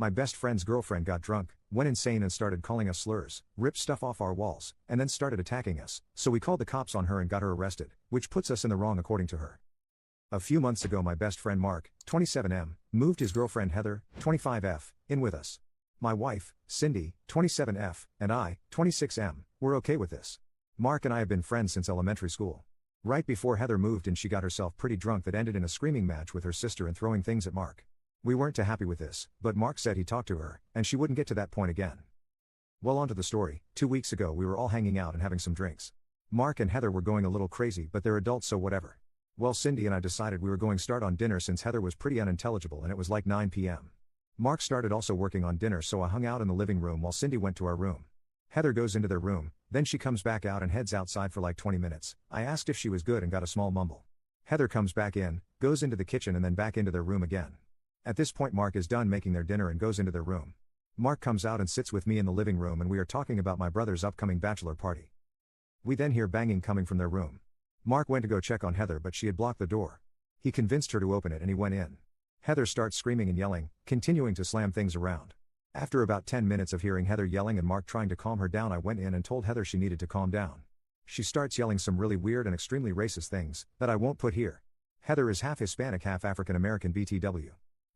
My best friend's girlfriend got drunk, went insane and started calling us slurs, ripped stuff off our walls, and then started attacking us, so we called the cops on her and got her arrested, which puts us in the wrong according to her. A few months ago my best friend Mark, 27M, moved his girlfriend Heather, 25F, in with us. My wife, Cindy, 27F, and I, 26M, were okay with this. Mark and I have been friends since elementary school. Right before Heather moved in she got herself pretty drunk that ended in a screaming match with her sister and throwing things at Mark. We weren't too happy with this, but Mark said he talked to her, and she wouldn't get to that point again. Well, on to the story. 2 weeks ago we were all hanging out and having some drinks. Mark and Heather were going a little crazy, but they're adults so whatever. Well, Cindy and I decided we were going start on dinner since Heather was pretty unintelligible and it was like 9 p.m. Mark started also working on dinner, so I hung out in the living room while Cindy went to our room. Heather goes into their room, then she comes back out and heads outside for like 20 minutes. I asked if she was good and got a small mumble. Heather comes back in, goes into the kitchen and then back into their room again. At this point Mark is done making their dinner and goes into their room. Mark comes out and sits with me in the living room and we are talking about my brother's upcoming bachelor party. We then hear banging coming from their room. Mark went to go check on Heather but she had blocked the door. He convinced her to open it and he went in. Heather starts screaming and yelling, continuing to slam things around. After about 10 minutes of hearing Heather yelling and Mark trying to calm her down, I went in and told Heather she needed to calm down. She starts yelling some really weird and extremely racist things that I won't put here. Heather is half Hispanic, half African American BTW.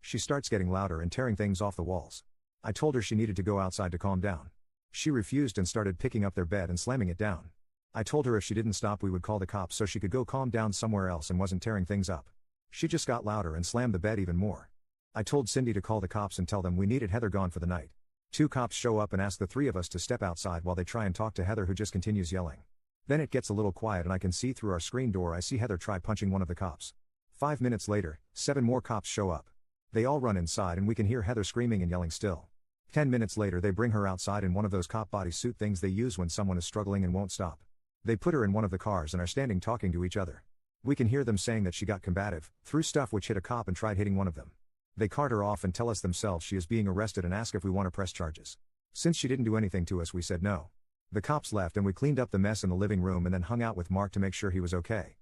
She starts getting louder and tearing things off the walls. I told her she needed to go outside to calm down. She refused and started picking up their bed and slamming it down. I told her if she didn't stop we would call the cops so she could go calm down somewhere else and wasn't tearing things up. She just got louder and slammed the bed even more. I told Cindy to call the cops and tell them we needed Heather gone for the night. 2 cops show up and ask the 3 of us to step outside while they try and talk to Heather, who just continues yelling. Then it gets a little quiet and I can see through our screen door I see Heather try punching one of the cops. 5 minutes later, 7 more cops show up. They all run inside and we can hear Heather screaming and yelling still. 10 minutes later they bring her outside in one of those cop bodysuit things they use when someone is struggling and won't stop. They put her in one of the cars and are standing talking to each other. We can hear them saying that she got combative, threw stuff which hit a cop and tried hitting one of them. They cart her off and tell us themselves she is being arrested and ask if we want to press charges. Since she didn't do anything to us we said no. The cops left and we cleaned up the mess in the living room and then hung out with Mark to make sure he was okay.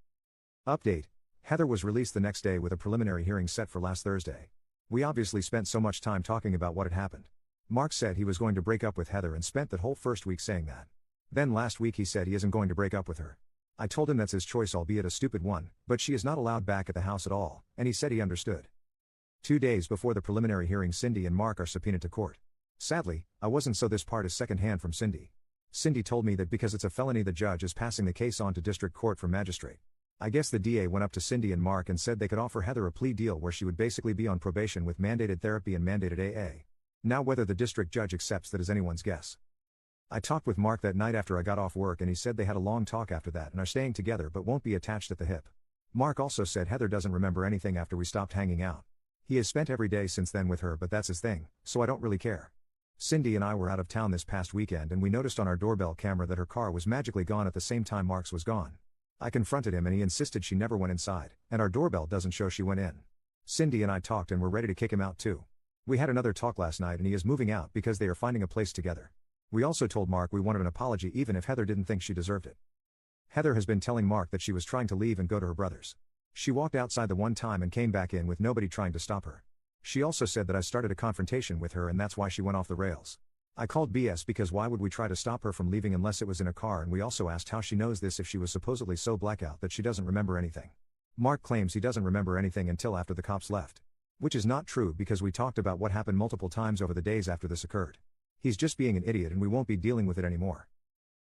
Update. Heather was released the next day with a preliminary hearing set for last Thursday. We obviously spent so much time talking about what had happened. Mark said he was going to break up with Heather and spent that whole first week saying that. Then last week he said he isn't going to break up with her. I told him that's his choice, albeit a stupid one, but she is not allowed back at the house at all, and he said he understood. 2 days before the preliminary hearing Cindy and Mark are subpoenaed to court. Sadly, I wasn't, so this part is secondhand from Cindy. Cindy told me that because it's a felony the judge is passing the case on to district court for magistrate. I guess the DA went up to Cindy and Mark and said they could offer Heather a plea deal where she would basically be on probation with mandated therapy and mandated AA. Now whether the district judge accepts that is anyone's guess. I talked with Mark that night after I got off work and he said they had a long talk after that and are staying together but won't be attached at the hip. Mark also said Heather doesn't remember anything after we stopped hanging out. He has spent every day since then with her, but that's his thing, so I don't really care. Cindy and I were out of town this past weekend and we noticed on our doorbell camera that her car was magically gone at the same time Mark's was gone. I confronted him and he insisted she never went inside, and our doorbell doesn't show she went in. Cindy and I talked and were ready to kick him out too. We had another talk last night and he is moving out because they are finding a place together. We also told Mark we wanted an apology even if Heather didn't think she deserved it. Heather has been telling Mark that she was trying to leave and go to her brother's. She walked outside the one time and came back in with nobody trying to stop her. She also said that I started a confrontation with her and that's why she went off the rails. I called BS because why would we try to stop her from leaving unless it was in a car, and we also asked how she knows this if she was supposedly so blackout that she doesn't remember anything. Mark claims he doesn't remember anything until after the cops left. Which is not true because we talked about what happened multiple times over the days after this occurred. He's just being an idiot and we won't be dealing with it anymore.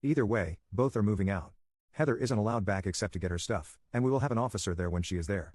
Either way, both are moving out. Heather isn't allowed back except to get her stuff, and we will have an officer there when she is there.